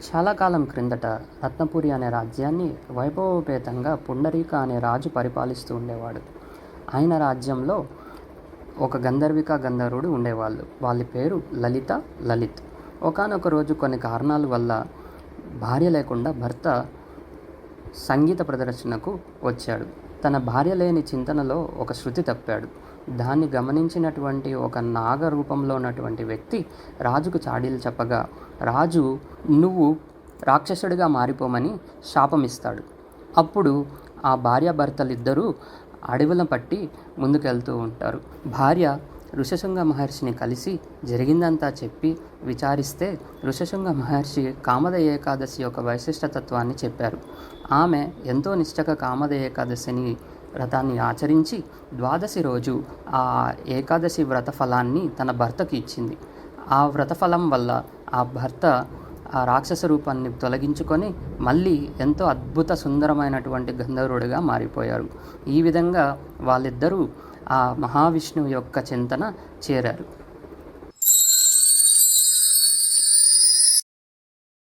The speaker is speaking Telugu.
చాలా కాలం క్రిందట రత్నపురి అనే రాజ్యాన్ని వైభవోపేతంగా పుండరీక అనే రాజు పరిపాలిస్తూ ఉండేవాడు. ఆయన రాజ్యంలో ఒక గంధర్వుడు ఉండేవాళ్ళు. వాళ్ళ పేరు లలిత, లలిత్. ఒకానొక రోజు కొన్ని కారణాల వల్ల భార్య లేకుండా భర్త సంగీత ప్రదర్శనకు వచ్చాడు. తన భార్య లేని చింతనలో ఒక శృతి తప్పాడు. దాన్ని గమనించినటువంటి ఒక నాగ రూపంలో ఉన్నటువంటి వ్యక్తి రాజుకు చాడీలు చెప్పగా రాజు నువ్వు రాక్షసుడిగా మారిపోమని శాపమిస్తాడు. అప్పుడు ఆ భార్యాభర్తలిద్దరూ అడవులను పట్టి ముందుకెళ్తూ ఉంటారు. భార్య ఋషశృంగ మహర్షిని కలిసి జరిగిందంతా చెప్పి విచారిస్తే ఋషశృంగ మహర్షి కామద ఏకాదశి యొక్క వైశిష్టతత్వాన్ని చెప్పారు. ఆమె ఎంతో నిష్టగా కామద ఏకాదశిని వ్రతాన్ని ఆచరించి ద్వాదశి రోజు ఆ ఏకాదశి వ్రత ఫలాన్ని తన భర్తకి ఇచ్చింది. ఆ వ్రతఫలం వల్ల ఆ భర్త ఆ రాక్షస రూపాన్ని తొలగించుకొని మళ్ళీ ఎంతో అద్భుత సుందరమైనటువంటి గంధర్వుడిగా మారిపోయారు. ఈ విధంగా వాళ్ళిద్దరూ ఆ మహావిష్ణువు యొక్క చింతన చేరారు.